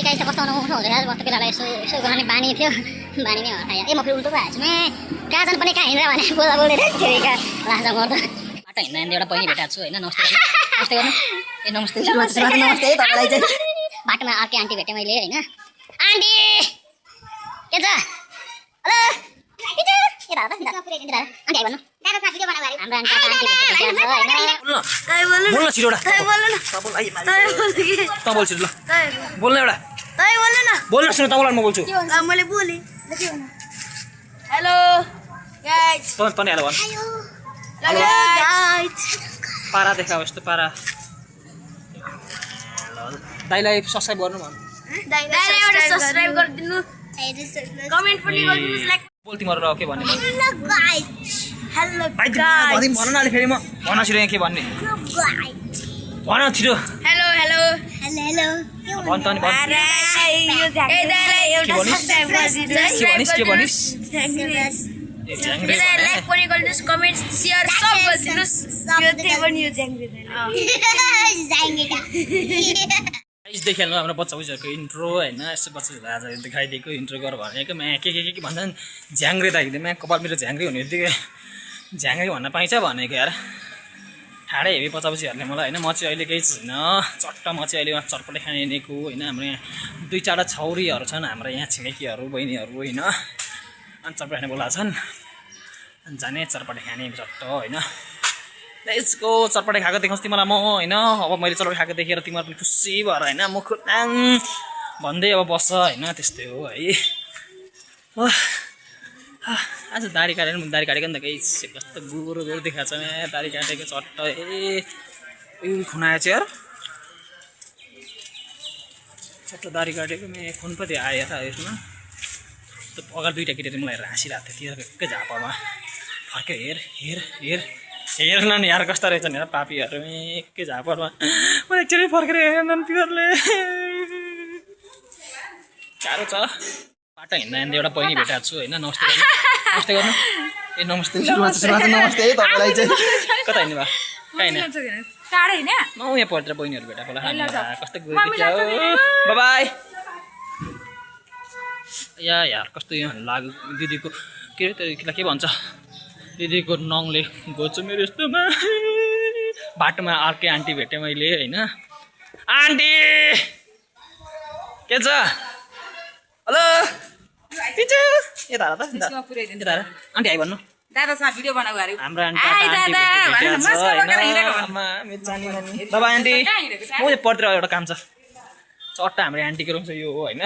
गाई त कस्तो नउठो हुँदैछ बस्नु बेलालाई यसो यसो गर्ने बानी थियो बानी नै हटायो ए म फेरि उल्टो भएछु मे कहाँ जानु पनि कहाँ हिँडेर भने बोल्दा बोल्दै ठेका लाजा गर्दा बाटो हिँड्दा हिँड्दै एउटा बहिनी भेटाएको छु होइन नमस्ते नमस्ते गर्नु ए नमस्ते नमस्ते तपाईँलाई चाहिँ बाटोमा अर्कै आन्टी भेटेँ मैले होइन आन्टी के छ हेलो आन्टी आइ भन्नु पारा देखा यस्तो पारा दाइलाई सब्सक्राइब गर्नु भन्नु कमेन्ट पनि गरिदिनुस् लाइक बोल तिम्रो के भन्ने हेलो भन न अलि फेरि म भन्न छिरो यहाँ के भन्ने भन छिरो हेलो हेलो हेलो भन त नि भन के भनिस् लाइक पनि गरिदिनुस् कमेन्ट शेयर सब गरिदिनुस् यो चाहिँ पनि यो ज्याङ्ग्री गाइस देखिहाल्नु हाम्रो बच्चा उनीहरूको इन्ट्रो होइन यस्तो बच्चाहरू आज देखाइदिएको इन्ट्रो गर भनेको म्या के भन्छन् झ्याङ्ग्रे दाइदिँदै म्या कपाल मेरो झ्याङ्ग्री हुने बित्तिकै झ्याङ्ग्री भन्न पाइन्छ भनेको यार ठाडै हेभी बच्चाबच्चीहरूले मलाई होइन म चाहिँ अहिले केही छैन चट्ट म चाहिँ अहिले चटपटे खाने हिँडेको होइन हाम्रो यहाँ 2-4 छौरीहरू छन् हाम्रो यहाँ छिमेकीहरू बहिनीहरू होइन अनि चटपटे खाने बोलाएको छन् अनि जाने चटपटे खाने चट्ट होइन यसको चटपटे खाएको देखाउँछ तिमीलाई म होइन अब मैले चटपटे खाएको देखेर तिमीहरू पनि खुसी भएर होइन म खुट्टाङ भन्दै अब बस्छ होइन त्यस्तै हो है आज दाढी काटेर दाढी काटेको नि त केही कस्तो गोरो गोरो देखाएको छ यहाँ दाढी काटेको चट्ट ए खुनायो चाहिँ यार चट्ट दाढी काटेको मे खुन पो थियो आयो त यसमा अगाडि 2टा केटीहरू मलाई हाँसिरहेको थियो तिनीहरूको एकै झापामा फर्क्यो हेर न यार कस्तो रहेछ नि यार पापीहरू एकै झापरमा म एकचोटि फर्केर हेरेन तिनीहरूले साह्रो छ बाटो हिँड्दा हिँड्दै एउटा बहिनी भेटाएको छु होइन नमस्ते गर्नु ए नमस्ते नमस्ते तपाईँलाई चाहिँ कता हिँड्नु भयो कहाँ हिँड्नु म यहाँ पढेर बहिनीहरू भेटाएको होला कस्तो गयो बाई यार कस्तो लाग्यो दिदीको के अरे के भन्छ दिदीको नङले गोच्छु मेरो यस्तोमा बाटोमा अर्कै आन्टी भेटेँ मैले होइन आन्टी के छ हेलो आन्टी आइ भन्नु हाम्रो आन्टी म पढ्दै एउटा काम छ चट्टा हाम्रो आन्टीको रुम छ यो होइन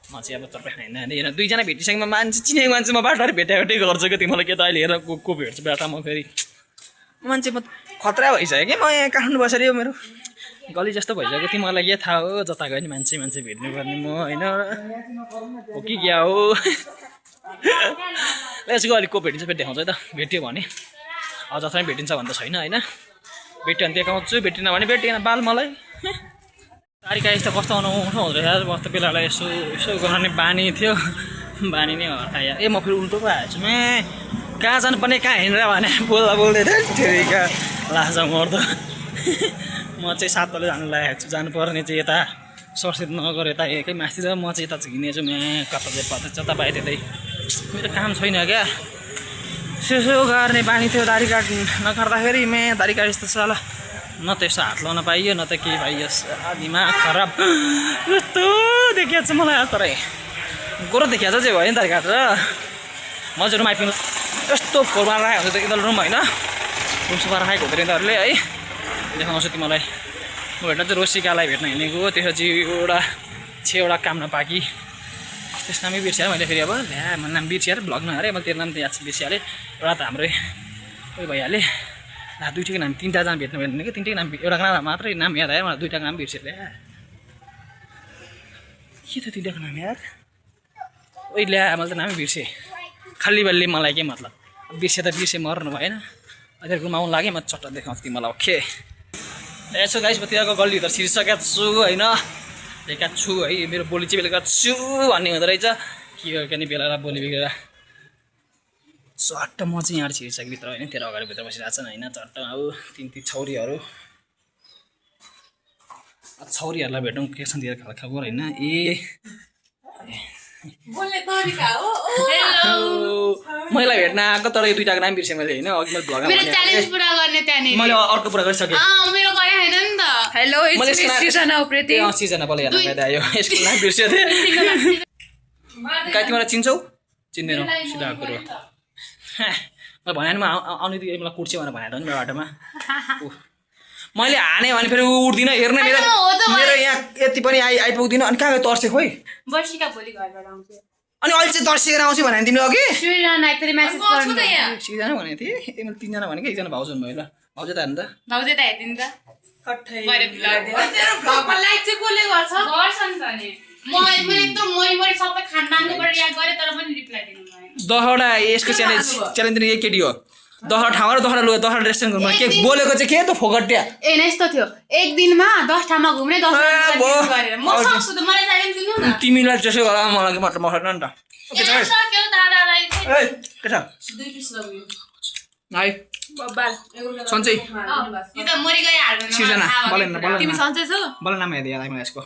म चाहिँ अब चट्टा खाइन हेर 2जना भेटिसकेमा मान्छे चिनेको मान्छे म बाटोहरू भेटाभेटै गर्छु कि तिमीलाई के त अहिले हेर को भेट्छु बाटोमा फेरि मान्छे म खतरा भइसक्यो कि म यहाँ काठमाडौँ बसेर यो मेरो गली जस्तो भइसक्यो तिमीलाई के थाहा हो जता गयो नि मान्छे भेट्नु पर्ने म होइन हो कि क्या हो यसको अलिक को भेटिन्छ फेरि देखाउँछ है त भेट्यो भने जत्रै भेटिन्छ भन्दा छैन होइन भेट्यो भने देखाउँछु भेटिन भने भेटिएन बाल मलाई तारिका यस्तो कस्तो नउठो हुँदैछ बस्नु बेलालाई यसो गर्ने बानी थियो बानी नै हटायो ए म फेरि उल्टो पो आएछु मे कहाँ जानु पनि कहाँ हिँडेर भने बोल्दा बोल्दै ठेका लाजा मर्दो म चाहिँ 7 तले जानु लागेको छु जानुपर्ने चाहिँ यता सर्सित नगर यता एकै माथि र म चाहिँ यता हिँडेछु म्या कता जता पाएँ त्यतै मेरो काम छैन क्या यसो गर्ने बानी थियो दाढी काट्नु नकाट्दाखेरि मे दाढी काटेँ जस्तो साला न त यसो हात लाउन पाइयो न त केही पाइयो दिमाग खराब यस्तो देखिएको छ मलाई तर गोरो देखिएको चाहिँ भयो नि दाढी काटेर मजाहरू आइपुग्नु यस्तो फोरमा राखेको हुन्छ त एकदम रुम होइन रुम सुपा राखेको हुँदैन यिनीहरूले है देखाउँछु तिमीलाई म भेट्न चाहिँ रोसिकालाई भेट्न हिँडेको त्यसपछि एउटा काम नपाकी त्यस नामै बिर्सिहालेँ मैले फेरि अब ल्या म नाम बिर्सिहालेँ भ्लग नहालेँ मैले तेरो नाम त याद बिर्सिहालेँ एउटा त हाम्रै उयो भइहालेँ ला 2टाको नाम 3टा जना भेट्नु भेट्ने कि 3टाको नाम एउटा नाम मात्रै नाम याद आयो मलाई 2टाको नाम बिर्सिहालेँ के त 3टाको नाम यार ओइ ल्या मैले त नामै बिर्सेँ खाली बल्ली मलाई के मतलब बिर्से त बिर्से मर्नु भएन अहिले घुमाउनु लाग्यो म चट्ट देखाउँछु तिमीलाई ओके यसो गाइस म तिनीहरूको गल्लीभित्र छिरिसकेको छु होइन देखाएको छु है मेरो बोली चाहिँ बेलुका छु भन्ने हुँदो रहेछ के गर्यो नि बेला बोली बिग्रेर चट्ट म चाहिँ यहाँ छिरिसकेँ भित्र होइन तेरो अगाडि भित्र बसिरहेको छन् होइन चट्ट अब 3 छौरीहरू छौरीहरूलाई भेटौँ केसनतिर खालको होइन ए बोल्ने तरिका हो मलाई भेट्न आएको तर यो दुइटाको नाम बिर्सेँ मैले होइन अघि मैले भ्लगमा मेरो च्यालेन्ज पुरा गर्ने त्यहाँनिर मैले अर्को पुरा गरिसकेँ मेरो गरे हैन नि त हेलो मैले इट्स यसको सृजना उप्रेती सिजना पहिला हेर्न गएर आयो यसको नाम बिर्सेको थिएँ गाई तिमीलाई चिन्छौ चिन्दैनौ सिधा कुरो मैले भने नि आउने मलाई कुर्छ भनेर भनेको नि मेरो बाटोमा मैले हाने भने फेरि उठ्दिनँ हेर्न मेरो यहाँ यति पनि आइपुग्दिनँ अनि कहाँ तर्से खोइ वर्षिका भोलि घरबाट आउँछ अनि अहिले चाहिँ तर्सिएर आउँछु भने तिमीले अघि सुइरान आइतरी मेसेज गर्नु त यहाँ सिजना भनेको थिएँ ए मैले 3 जना भनेको एकजना भाउजू हुनुभयो ल भाउजू त हेर्नु त भाउजू त हेर्दिनु त कठै मैले तेरो भ्लगमा लाइक चाहिँ कसले गर्छ गर्छ नि त नि मैले एकदम मैले सबै खानदानकोबाट रियाक्ट गरेँ तर पनि रिप्लाई दिनु भएन दहडा यसको च्यालेन्ज दिने यही केटी हो दहडा ठाउँमा र दहडा लुगा दहडा ड्रेसिङ गर्नु के बोलेको चाहिँ के त फोकट्या ए न यस्तो थियो एक दिनमा 10 ठाउँमा घुम्ने 10 गरेर म सक्छु त मलाई च्यालेन्ज दिनु न तिमीलाई त्यसै गर मलाई मात्र मर्दैन नि त ओके छ सक्यो दादालाई ए के छ 2 पिस लग्यो हाई बब्बाल सन्चै यो त मरि गए हाल्दैन सिर्जना बोलेन तिमी सन्चै छौ बोल नाम हेर्दै यार मलाई यसको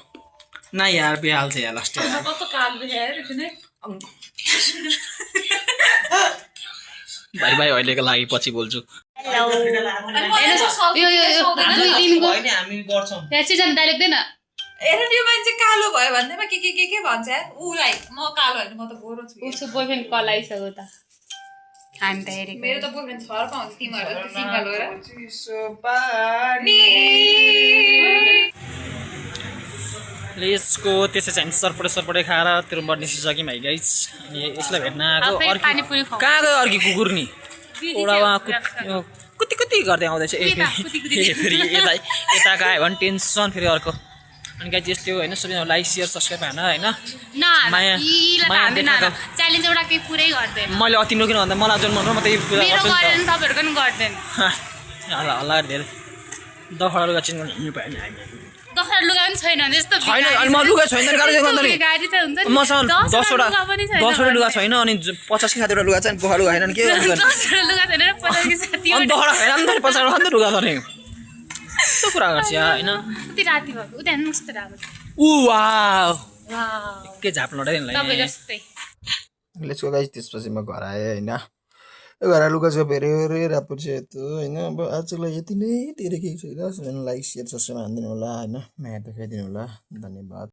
ना यार बिहाल्छ यार लास्ट कस्तो काल हेर किने भाइ भाइ अहिलेको लागि पछि बोल्छु यो 2 दिनको हामी गर्छौँ त्यहाँ सिजन डाइरेक्ट देन हेर यो मान्छे कालो भयो भन्दैमा के भन्छ यार उलाई म कालो हैन म त गोरो छु उसको बोयफ्रेन्ड कलाइसक्यो त खान त हेरेको मेरो त बोयफ्रेन्ड छ र पाउँछ तिमीहरु त सिंगल हो र यसको त्यसै चाहिँ सरपटे खाएर तिरुबाट निस्किसक्यौँ है गाइस अनि यसलाई भेट्न आएको पानीपुरी खुवाऊ। कहाँ गयो अर्की कुकुर नि एउटा उहाँ कुति कुति गर्दै आउँदैछ फेरि यता गयो भने टेन्सन फेरि अर्को अनि गाइस यस्तै हो होइन सबैजना लाइक सेयर सब्सक्राइब हान होइन माया देखाएको च्यालेन्ज एउटा केही पुरै गर्दैन मैले तिम्रो किन भन्दा मलाई जुन मन म त्यही कुरा मेरो गर्छु नि गरेन तपाईहरुको पनि गर्दैन त हल्ला हल्ला धेरै दखडा लुगा चिन्नु हिँड्नु पाएन हामी दखरा लुगा पनि छैन त्यस्तो छैन अनि म लुगा छैन गाडी चाहिँ गर्दा नि गाडी त हुन्छ नि मसँग 10वटा लुगा छैन अनि 50 कि 60वटा लुगा चाहिँ गोखा लुगा छैन के गर्नु 10 लुगा छैन र 50 कि 60 अनि दखडा छैन नि 50 वटा लुगा छ नि त्यो कुरा गर्छ हैन उति राति भएको उति हेर्नु कस्तो राम्रो उ वाउ वाउ के झाप लडाइदिनु तपाईँ लागि जस्तै लेट्स गो गाइस त्यसपछि म घर आएँ होइन घर लुगा चाहिँ हेऱ्यो रापुर चाहिँ यस्तो होइन अब आजलाई यति नै धेरै केही छैन लाइक सेयर सब्सक्राइब हानिदिनु होला होइन म्याथ देखाइदिनु होला धन्यवाद।